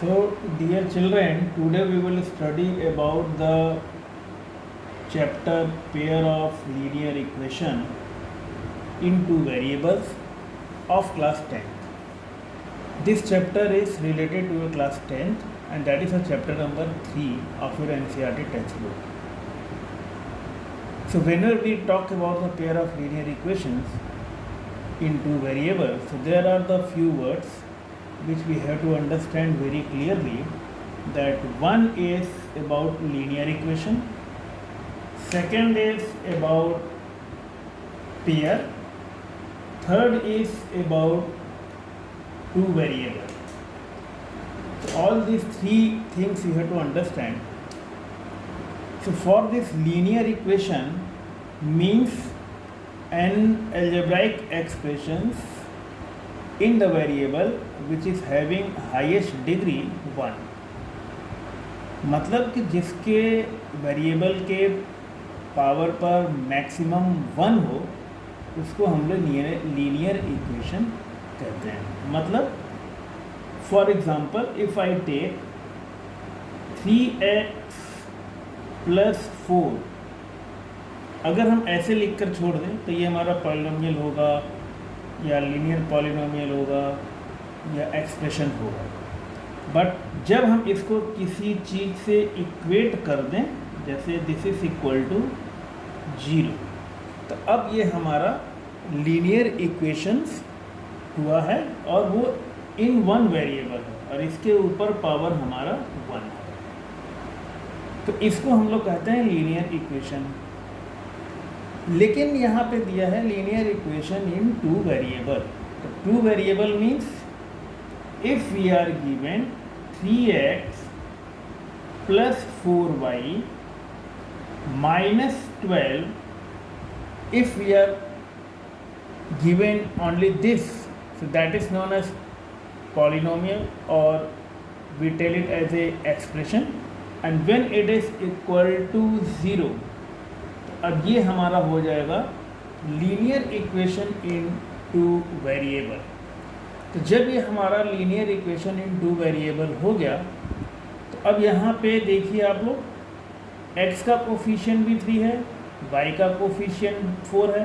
So, dear children, today we will study about the chapter pair of linear equation in two variables of class 10th. This chapter is related to your class 10th and that is a chapter number 3 of your NCERT textbook. So, whenever we talk about the pair of linear equations in two variables, so there are the few words which we have to understand very clearly, that one is about linear equation, second is about pair, third is about two variables. So all these three things you have to understand. So for this linear equation means an algebraic expressions in the variable which is having highest degree 1, मतलब कि जिसके variable के power पर maximum 1 हो उसको हम लोग linear equation कहते हैं. मतलब for example if I take 3x + 4, अगर हम ऐसे लिखकर छोड़ दें तो ये हमारा पॉलिनोमियल होगा या लीनियर पॉलिनोमियल होगा या एक्सप्रेशन होगा. बट जब हम इसको किसी चीज़ से इक्वेट कर दें, जैसे दिस इज इक्वल टू 0, तो अब ये हमारा लीनियर इक्वेशंस हुआ है और वो इन वन वेरिएबल है और इसके ऊपर पावर हमारा 1 है. तो इसको हम लोग कहते हैं लीनियर इक्वेशन. लेकिन यहाँ पे दिया है linear equation in two variable. तो two variable means if we are given 3x + 4y - 12, if we are given only this, so that is known as polynomial or we tell it as a expression, and when it is equal to 0, अब ये हमारा हो जाएगा linear equation in two variable. तो जब ये हमारा linear equation in two variable हो गया तो अब यहाँ पे देखिए आप लोग, x का कोफिशिएंट भी 3 है, y का कोफिशिएंट 4 है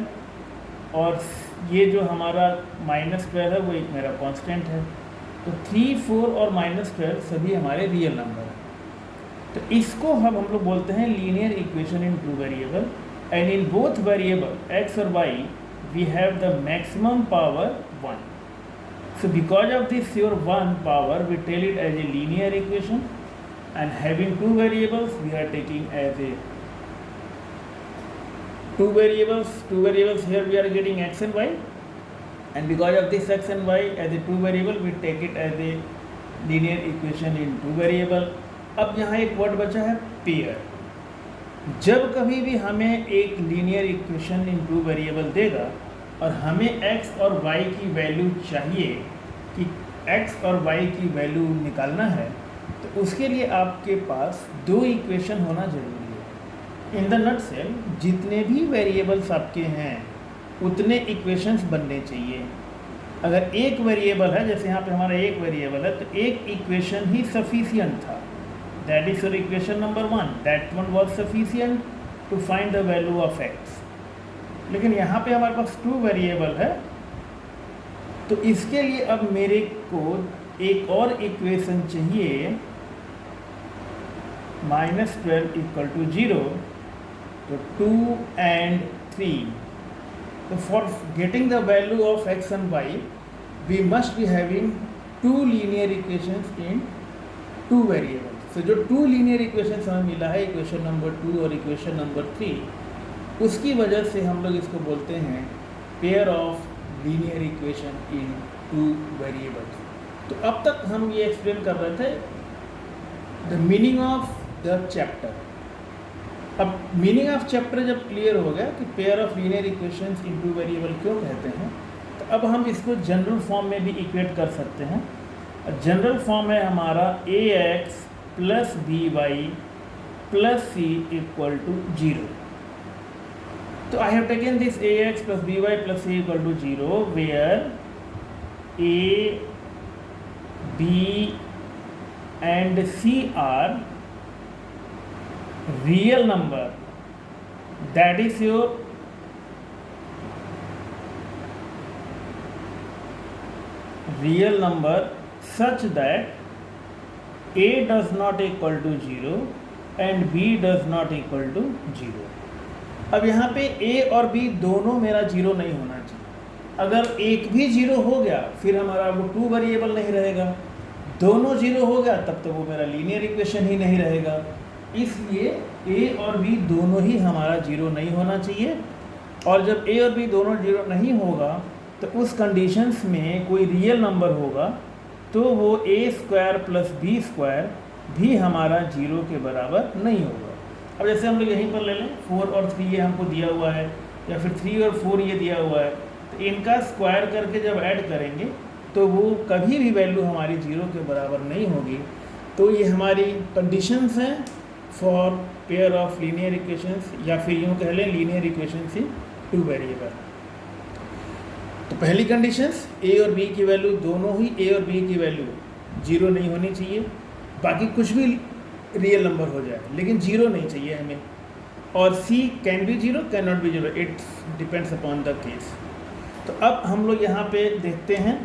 और ये जो हमारा -12 है वो एक मेरा कांस्टेंट है. तो 3, 4 और -12 सभी हमारे रियल नंबर हैं. तो इसको हम लोग बोलते हैं linear equation in two variable. And in both variable x or y we have the maximum power 1. So because of this your 1 power we tell it as a linear equation, and having two variables we are taking as a two variables here we are getting x and y, and because of this x and y as a two variable we take it as a linear equation in two variable. अब यहाँ एक word बचा है pair. जब कभी भी हमें एक linear equation in two variable देगा और हमें x और y की वैल्यू चाहिए कि x और y की वैल्यू निकालना है, तो उसके लिए आपके पास दो इक्वेशन होना ज़रूरी है. इन द नटसेल जितने भी वेरिएबल्स आपके हैं उतने इक्वेशंस बनने चाहिए. अगर एक वेरिएबल है, जैसे यहाँ पे हमारा एक वेरिएबल है, तो एक इक्वेशन ही सफिशियंट था. That is your equation number 1. That one was sufficient to find the value of x. लेकिन यहाँ पे हमारे पास टू वेरिएबल है, तो इसके लिए अब मेरे को एक और इक्वेशन चाहिए -12 = 0. तो 2 and 3. तो for getting the value of x and y we must be having two linear equations in two variables. तो जो टू लीनियर इक्वेशन हमें मिला है, इक्वेशन नंबर 2 और इक्वेशन नंबर 3, उसकी वजह से हम लोग इसको बोलते हैं pair of linear equation in two variables. तो अब तक हम ये एक्सप्लेन कर रहे थे the meaning of the chapter. अब मीनिंग ऑफ चैप्टर जब क्लियर हो गया कि pair of linear equations in two variable क्यों कहते हैं, तो अब हम इसको जनरल फॉर्म में भी इक्वेट कर सकते हैं. जनरल फॉर्म है हमारा ax + by + c = 0. तो I have taken this ax + by + c = 0 where a, b and C are real number, that is your real number such that A does not equal to 0 and B does not equal to 0. अब यहाँ पे A और B दोनों मेरा 0 नहीं होना चाहिए। अगर एक भी 0 हो गया फिर हमारा वो 2 वेरिएबल नहीं रहेगा, दोनों 0 हो गया तब तो वो मेरा लीनियर इक्वेशन ही नहीं रहेगा। इसलिए A और B दोनों ही हमारा 0 नहीं होना चाहिए, और जब A और B दोनों 0 नहीं होगा तो उस कंडीशंस में कोई रियल नंबर होगा तो वो A² + B² भी हमारा 0 के बराबर नहीं होगा। अब जैसे हम लोग यहीं पर ले लें 4 और 3 ये हमको दिया हुआ है, या फिर 3 और 4 ये दिया हुआ है, तो इनका स्क्वायर करके जब ऐड करेंगे तो वो कभी भी वैल्यू हमारी 0 के बराबर नहीं होगी। तो ये हमारी कंडीशंस हैं for pair of linear equations, या फिर यूँ कह लें लीनियर इक्वेशंस इन 2 वेरिएबल। तो पहली कंडीशंस A और B की वैल्यू दोनों ही A और B की वैल्यू 0 नहीं होनी चाहिए, बाकी कुछ भी रियल नंबर हो जाए लेकिन 0 नहीं चाहिए हमें। और C can be 0 can not be 0, it depends upon the case. तो अब हम लोग यहाँ पे देखते हैं,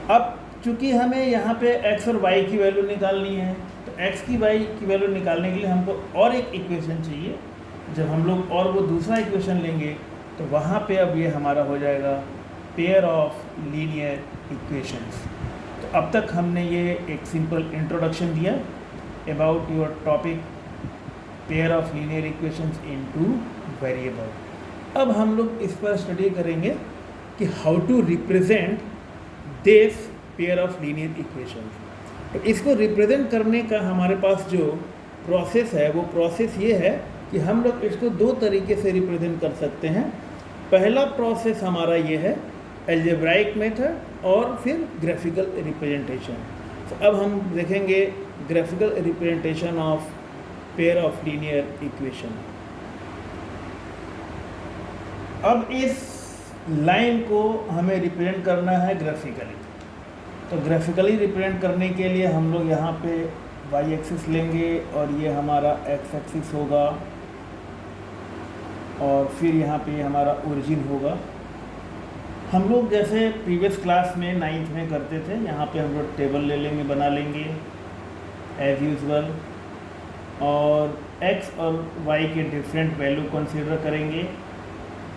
अब चूँकि हमें यहाँ पे x और y की वैल्यू निकालनी है तो x की y की वैल्यू निकालने के लिए हमको और एक इक्वेशन चाहिए। जब हम लोग और वो दूसरा इक्वेशन लेंगे तो वहाँ पे अब ये हमारा हो जाएगा पेयर ऑफ लीनियर इक्वेशंस। तो अब तक हमने ये एक सिंपल इंट्रोडक्शन दिया about your topic pair of linear equations in 2 variable. अब हम लोग इस पर स्टडी करेंगे कि how to represent this pair of linear equations. तो इसको रिप्रेजेंट करने का हमारे पास जो प्रोसेस है वो प्रोसेस ये है कि हम लोग इसको 2 तरीके से रिप्रेजेंट कर सकते हैं। पहला प्रोसेस हमारा ये है एल्जेब्राइक मेथड और फिर ग्राफिकल रिप्रेजेंटेशन। तो अब हम देखेंगे graphical representation of pair of linear equation. अब इस लाइन को हमें रिप्रेजेंट करना है ग्राफिकली। तो ग्राफिकली रिप्रेजेंट करने के लिए हम लोग यहाँ पे y एक्सिस लेंगे और ये हमारा x एक्सिस होगा, और फिर यहाँ पे हमारा ओरिजिन होगा। हम लोग जैसे प्रीवियस क्लास में 9th में करते थे, यहाँ पे हम लोग टेबल ले लेंगे, बना लेंगे एज यूजुअल, और x और y के डिफरेंट वैल्यू कंसीडर करेंगे।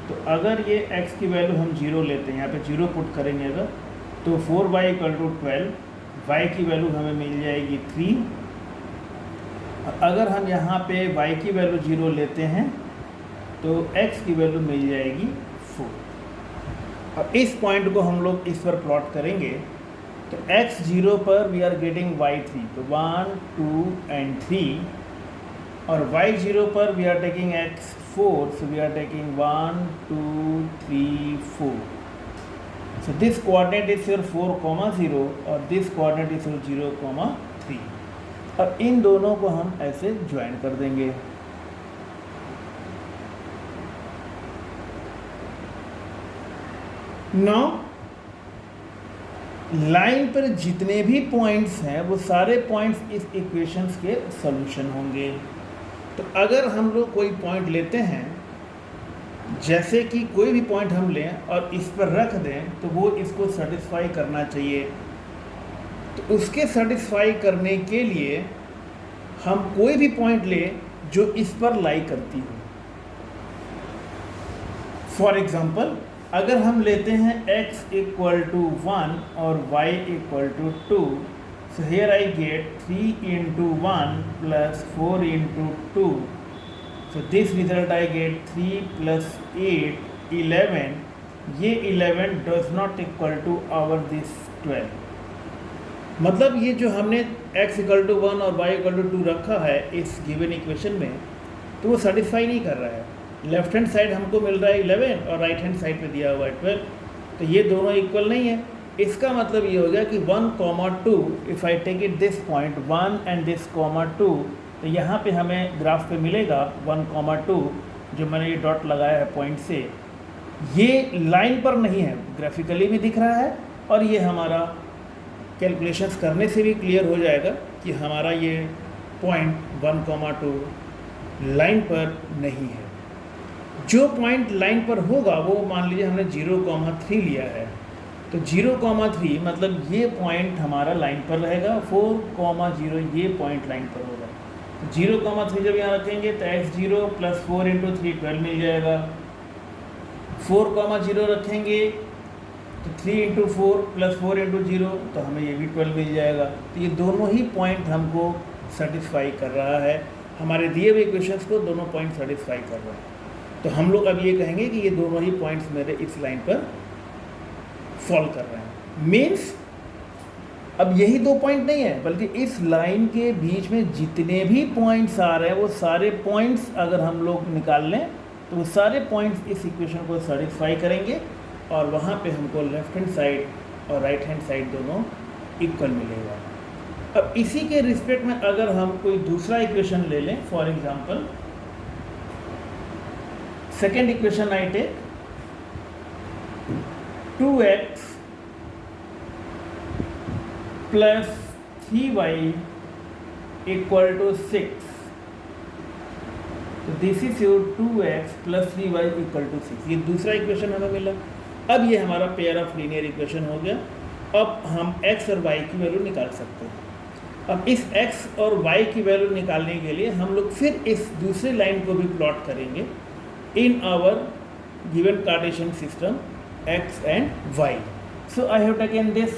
तो अगर ये x की वैल्यू हम 0 लेते हैं, यहाँ पे 0 पुट करेंगे अगर, तो 4y = 12, y की वैल्यू हमें मिल जाएगी 3। अगर हम यहाँ पे y की वैल्यू 0 लेते हैं तो x की वैल्यू मिल जाएगी 4। अब इस पॉइंट को हम लोग इस पर प्लॉट करेंगे तो x 0 पर वी आर गेटिंग y 3, तो 1 2 and 3, और y 0 पर we are taking x 4, so we are taking 1 2 3 4. So this coordinate is your 4, 0 और this coordinate is your 0, 3। अब इन दोनों को हम ऐसे ज्वाइन कर देंगे। नाउ लाइन पर जितने भी पॉइंट्स हैं वो सारे पॉइंट्स इस इक्वेशंस के सॉल्यूशन होंगे। तो अगर हम लोग कोई पॉइंट लेते हैं, जैसे कि कोई भी पॉइंट हम लें और इस पर रख दें, तो वो इसको सेटिस्फाई करना चाहिए। तो उसके सेटिस्फाई करने के लिए हम कोई भी पॉइंट लें जो इस पर लाई करती हो। फॉर एग्जांपल, अगर हम लेते हैं x = 1 और y = 2, so here I get 3 × 1 + 4 × 2, so this result I get 3 + 8 11। ये 11 does not equal to our this 12। मतलब ये जो हमने x = 1 और y = 2 रखा है इस गिवन इक्वेशन में, तो वो सेटिस्फाई नहीं कर रहा है। लेफ्ट हैंड साइड हमको मिल रहा है 11 और राइट हैंड साइड पे दिया हुआ है 12, तो ये दोनों इक्वल नहीं है। इसका मतलब ये हो गया कि 1, 2, if I take it this point 1 and this 2, तो यहाँ पे हमें ग्राफ पे मिलेगा 1, 2, जो मैंने ये डॉट लगाया है पॉइंट से, ये लाइन पर नहीं है, ग्राफिकली भी दिख रहा है और ये हमारा कैलकुलेशंस करने से भी क्लियर हो जाएगा कि हमारा ये पॉइंट 1,2 लाइन पर नहीं है। जो पॉइंट लाइन पर होगा वो मान लीजिए हमने 0,3 लिया है, तो 0,3 मतलब ये पॉइंट हमारा लाइन पर रहेगा, 4,0 ये पॉइंट लाइन पर होगा। तो 0,3 जब यहाँ रखेंगे तो x0 + 4 × 3 12 मिल जाएगा। 4,0 रखेंगे तो 3 × 4 + 4 × 0 तो हमें ये भी 12 मिल जाएगा। तो ये दोनों ही पॉइंट हमको सेटिस्फाई कर रहा है, हमारे दिए हुए इक्वेशंस को दोनों पॉइंट सेटिस्फाई कर रहा है। तो हम लोग अब ये कहेंगे कि ये दोनों ही पॉइंट्स मेरे इस लाइन पर फॉल कर रहे हैं। मीन्स अब यही 2 पॉइंट नहीं है, बल्कि इस लाइन के बीच में जितने भी पॉइंट्स आ रहे हैं वो सारे पॉइंट्स अगर हम लोग निकाल लें तो वो सारे पॉइंट्स इस इक्वेशन को सेटिस्फाई करेंगे और वहाँ पे हमको लेफ्ट हैंड साइड और राइट हैंड साइड दोनों इक्वल मिलेगा। अब इसी के रिस्पेक्ट में अगर हम कोई दूसरा इक्वेशन ले लें, for example second equation I take 2x + 3y = 6। तो this is your 2x + 3y = 6। ये दूसरा इक्वेशन हमें मिला। अब ये हमारा पेयर ऑफ लीनियर इक्वेशन हो गया। अब हम x और y की वैल्यू निकाल सकते हैं। अब इस x और y की वैल्यू निकालने के लिए हम लोग फिर इस दूसरी लाइन को भी प्लॉट करेंगे in our given Cartesian system x and y. So I have taken this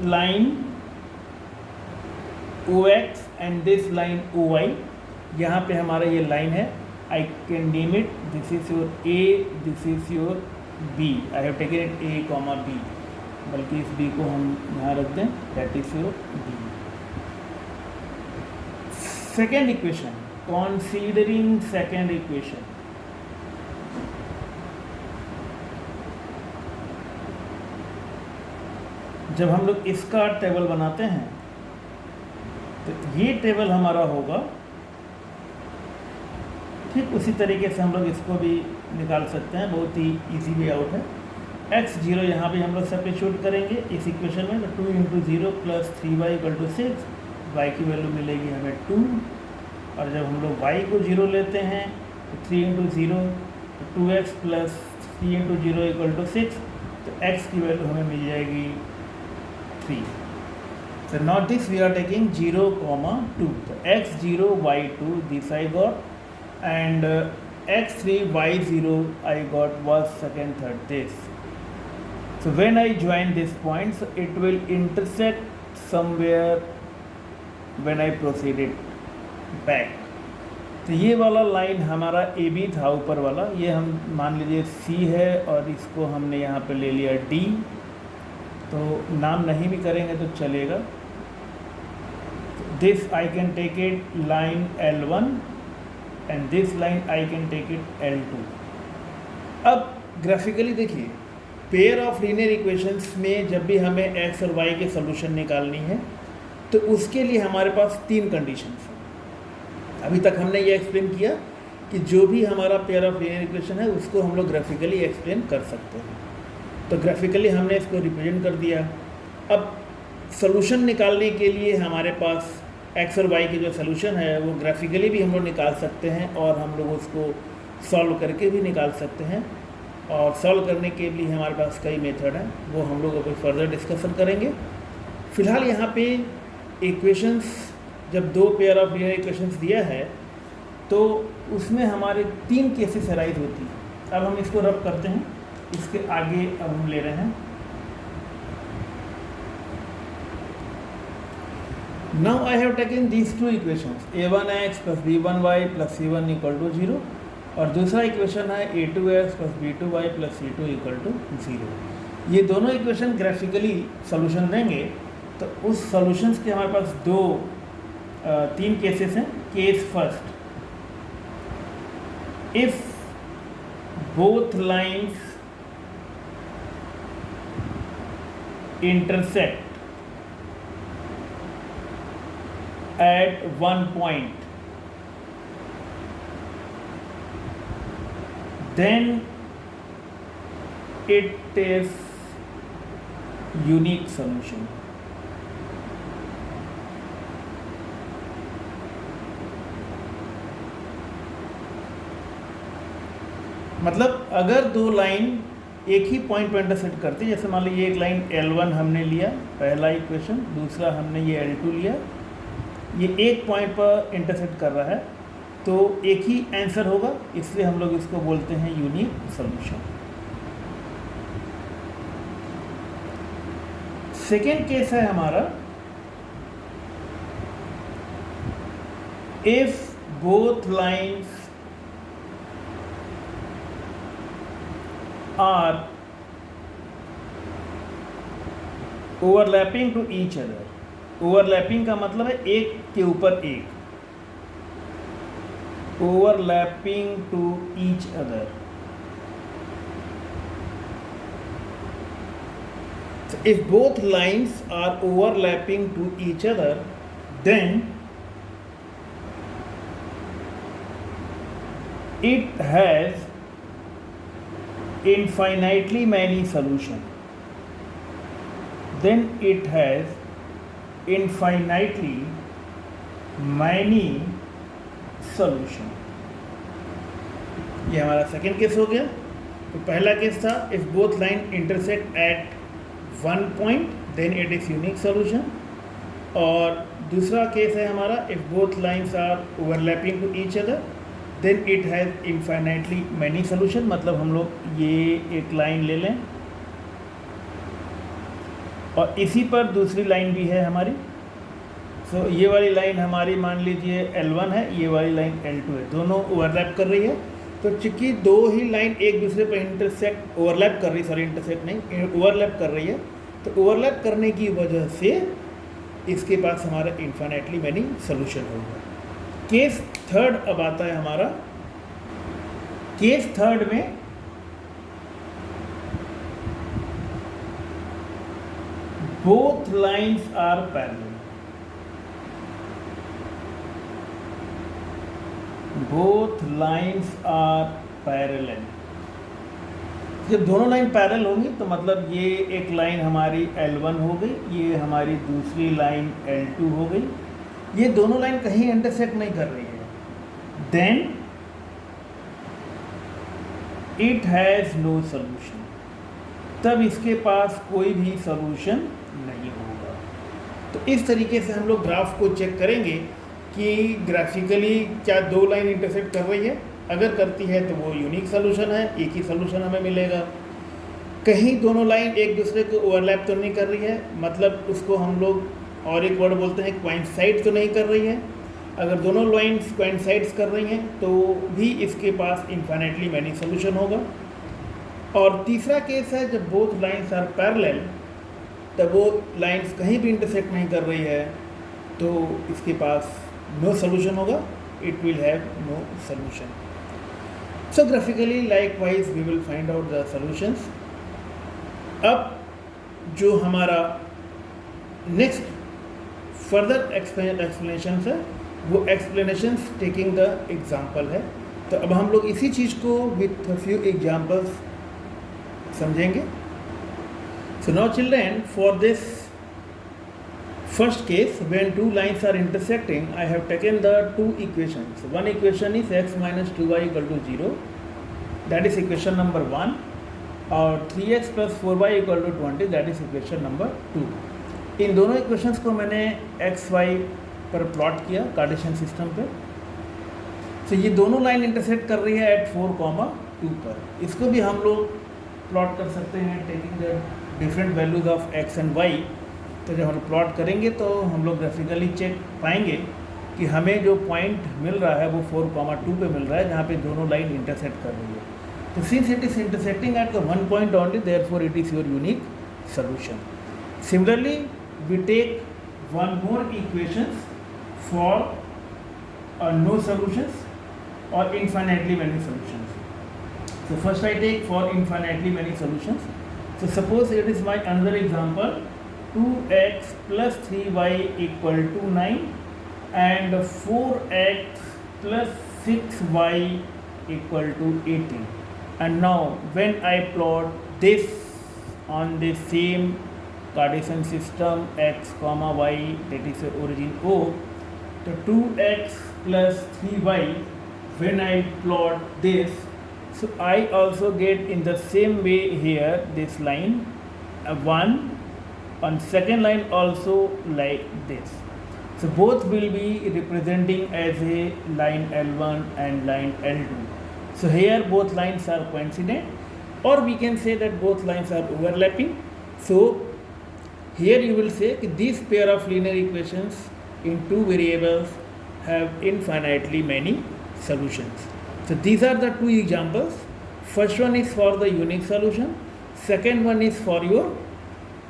line OX and this line OY. यहाँ पे हमारा ये लाइन है, I can name it, this is your A, this is your B. I have taken it A, B. बल्कि इस B को हम यहाँ रख दें, that is your B. Second equation, considering second equation. जब हम लोग इसका टेबल बनाते हैं तो ये टेबल हमारा होगा, ठीक उसी तरीके से हम लोग इसको भी निकाल सकते हैं, बहुत ही इजी वे आउट है। x0 यहाँ पे हम लोग सब्स्टिट्यूट करेंगे इस इक्वेशन में, तो 2 × 0 + 3y = 6, y की वैल्यू मिलेगी हमें 2। और जब हम लोग y को 0 लेते हैं तो 3 × 0 तो 2x + 3 × 0 = 6, तो x की वैल्यू हमें मिल जाएगी 3। So now this we are taking 0, 2. So x0 y2 this I got, and x3 y0 I got was second, third this. So when I join these points, it will intersect somewhere when I proceeded back. तो ये वाला line हमारा A B था ऊपर वाला, ये हम मान लीजिए सी है और इसको हमने यहाँ पे ले लिया डी। तो नाम नहीं भी करेंगे तो चलेगा। This I can take it line L1 and this line I can take it L2। अब ग्राफिकली देखिए, पेयर ऑफ लीनियर इक्वेशंस में जब भी हमें x और y के सॉल्यूशन निकालनी है तो उसके लिए हमारे पास 3 कंडीशंस हैं। अभी तक हमने ये एक्सप्लेन किया कि जो भी हमारा पेयर ऑफ लीनियर इक्वेशन है उसको हम लोग ग्राफिकली एक्सप्लेन कर सकते हैं। तो ग्राफिकली हमने इसको रिप्रेजेंट कर दिया। अब सॉल्यूशन निकालने के लिए हमारे पास x और y के जो सॉल्यूशन है वो ग्राफिकली भी हम लोग निकाल सकते हैं और हम लोग उसको सॉल्व करके भी निकाल सकते हैं। और सॉल्व करने के लिए हमारे पास कई मेथड हैं, वो हम लोग अभी फर्दर डिस्कशन करेंगे। फ़िलहाल यहाँ पे इक्वेशंस, जब 2 पेयर ऑफ लीनियर इक्वेशंस दिया है तो उसमें हमारे 3 केसेस अराइज होती हैं। अब हम इसको रब करते हैं, इसके आगे अब हम ले रहे हैं। Now I have taken these 2 equations, a1x + b1y + c1 = 0, और दूसरा इक्वेशन है a2x + b2y + c2 = 0। ये दोनों इक्वेशन ग्राफिकली सॉल्यूशन देंगे तो उस सॉल्यूशंस के हमारे पास 3 केसेस हैं। Case first, if both lines intersect at one point, then it is unique solution. मतलब अगर दो लाइन एक ही पॉइंट पर इंटरसेक्ट करती है, जैसे मान लीजिए एक लाइन L1 हमने लिया पहला इक्वेशन, दूसरा हमने ये L2 लिया, ये एक पॉइंट पर इंटरसेक्ट कर रहा है, तो एक ही आंसर होगा, इसलिए हम लोग इसको बोलते हैं यूनिक सॉल्यूशन। सेकेंड केस है हमारा, if both lines are overlapping to each other. Overlapping का मतलब है एक के ऊपर एक, overlapping to each other. If both lines are overlapping to each other, then it has infinitely many solutions. Then it has infinitely many solutions. ये हमारा second case हो गया। तो पहला केस था if both line intersect at one point then it is unique solution, और दूसरा case है हमारा if both lines are overlapping to each other then it has infinitely many solution. मतलब हम लोग ये एक लाइन ले लें और इसी पर दूसरी लाइन भी है हमारी। सो ये वाली लाइन हमारी मान लीजिए L1 है, ये वाली लाइन L2 है, दोनों ओवरलैप कर रही है। तो चूंकि दो ही लाइन एक दूसरे पर इंटरसेक्ट ओवरलैप कर रही, सॉरी इंटरसेक्ट नहीं, ओवरलैप कर रही है, तो ओवरलैप करने की वजह से इसके पास हमारा इन्फाइनाइटली मैनी सॉल्यूशन होगा। केस थर्ड अब आता है हमारा। केस थर्ड में both lines are parallel. Both lines are parallel. जब दोनों लाइन पैरेलल होंगी तो मतलब ये एक लाइन हमारी L1 हो गई, ये हमारी दूसरी लाइन L2 हो गई, ये दोनों लाइन कहीं इंटरसेक्ट नहीं कर रही है, then it has no solution. तब इसके पास कोई भी सॉल्यूशन नहीं होगा। तो इस तरीके से हम लोग ग्राफ को चेक करेंगे कि ग्राफिकली क्या दो लाइन इंटरसेक्ट कर रही है, अगर करती है तो वो यूनिक सॉल्यूशन है, एक ही सॉल्यूशन हमें मिलेगा। कहीं दोनों लाइन एक दूसरे को ओवरलैप तो नहीं कर रही है, मतलब उसको हम लोग और एक वर्ड बोलते हैं कोइंसाइड तो नहीं कर रही है। अगर दोनों लाइन्स कोइंसाइड्स कर रही हैं तो भी इसके पास इन्फाइनाइटली मैनी सॉल्यूशन होगा। और तीसरा केस है जब बोथ लाइन्स आर पैरेलल, तब वो लाइन्स कहीं भी इंटरसेक्ट नहीं कर रही है, तो इसके पास नो सॉल्यूशन होगा, it will have no solution. So graphically likewise we will find out the solutions. अब जो हमारा next further explanations है वो explanations taking the example है। तो अब हम लोग इसी चीज़ को with a few examples समझेंगे। So now children, for this first case when two lines are intersecting, I have taken the two equations. One equation is x minus 2y equal to 0, that is equation number 1, और 3x plus 4y equal to 20, that is equation number 2. इन दोनों equations को मैंने x y पर plot किया Cartesian system पे। तो ये दोनों लाइन इंटरसेक्ट कर रही है एट 4,2 पर। इसको भी हम लोग प्लॉट कर सकते हैं taking the different values of x and y। तो जब हम प्लॉट करेंगे तो हम लोग ग्राफिकली चेक पाएंगे कि हमें जो पॉइंट मिल रहा है वो 4,2 पे मिल रहा है, जहाँ पे दोनों लाइन इंटरसेक्ट कर रही है। तो since it is intersecting at the one point only, therefore it is your unique solution. Similarly we take one more equations for no solutions और infinitely many solutions. So first I take for infinitely many solutions. So suppose it is my another example, 2x plus 3y equal to 9 and 4x plus 6y equal to 18. And now when I plot this on the same Cartesian system x comma y, that is the origin O, so 2x plus 3y, when I plot this, So I also get in the same way here this line 1, on second line also like this. So both will be representing as a line L1 and line L2. So here both lines are coincident, or we can say that both lines are overlapping. So here you will say that these pair of linear equations in two variables have infinitely many solutions. So these are the two examples. First one is for the unique solution. Second one is for your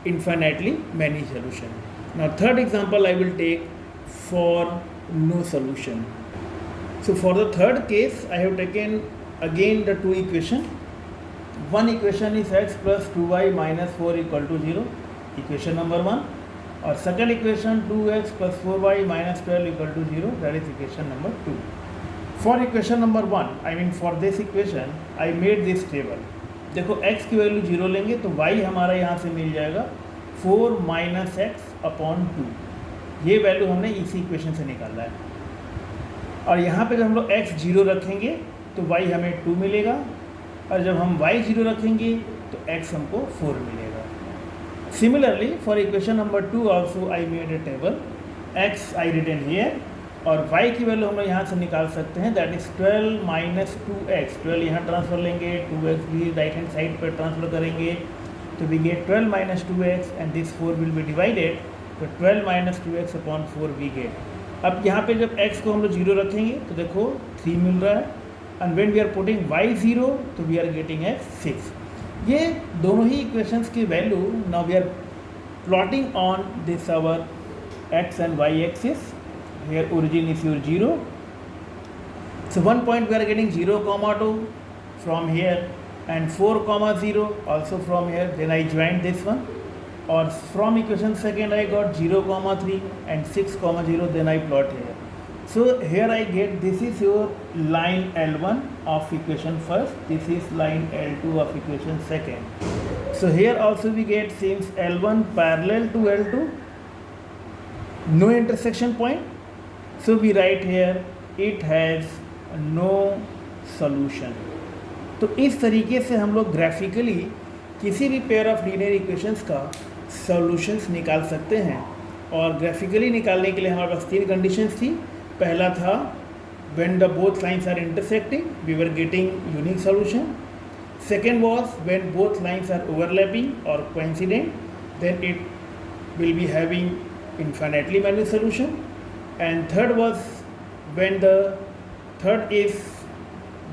infinitely many solution. Now third example I will take for no solution. So for the third case I have taken again the two equation. One equation is x plus 2y minus 4 equal to 0, equation number 1, or second equation 2x plus 4y minus 12 equal to 0, that is equation number 2. For equation number 1, I mean for this equation I made this table. देखो x की value 0 लेंगे तो y हमारा यहाँ से मिल जाएगा 4 minus x upon 2, ये value हमने इसी इक्वेशन से निकाला है। और यहाँ पे जब हम लोग x 0 रखेंगे तो y हमें 2 मिलेगा, और जब हम y 0 रखेंगे तो x हमको 4 मिलेगा। Similarly for equation number 2 also I made a table, x I written here, और y की वैल्यू हम लोग यहाँ से निकाल सकते हैं, दैट इज़ 12 माइनस 2x। 12 यहाँ ट्रांसफ़र लेंगे, 2x भी राइट हैंड साइड पर ट्रांसफ़र करेंगे, तो we get 12 minus 2x and this 4 will be divided, तो 12 minus 2x upon 4 we get. अब यहाँ पे जब x को हम लोग 0 रखेंगे तो देखो 3 मिल रहा है, and when we are putting y 0 तो वी आर गेटिंग x 6। ये दोनों ही इक्वेशंस की value now we are plotting on this our x and y axis. Here origin is your 0. So one point we are getting 0 comma 2 from here, and 4 comma 0 also from here. Then I joined this one, or from equation second I got 0 comma 3 and 6 comma 0. Then I plot here. So here I get this is your line L1 of equation first. This is line L2 of equation second. So here also we get, since L1 parallel to L2, no intersection point. So we write here it has no solution. तो इस तरीके से हम लोग graphically किसी भी pair of linear equations का solutions निकाल सकते हैं। और ग्राफिकली निकालने के लिए हमारे पास 3 कंडीशंस थी। पहला था when the both lines are intersecting we were getting unique solution. Second was when both lines are overlapping or coincident, then it will be having infinitely many solution. And third was when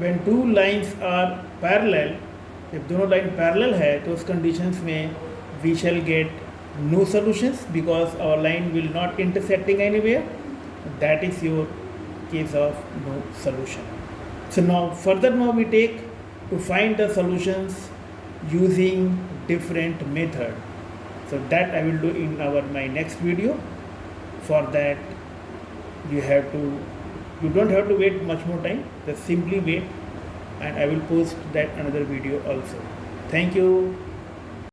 when two lines are parallel, if दोनों line parallel है तो उस conditions में we shall get no solutions because our line will not intersecting anywhere. That is your case of no solution. So now furthermore we take to find the solutions using different method. So that I will do in my next video. For that you don't have to wait much more time, just simply wait, and I will post that another video also. Thank you.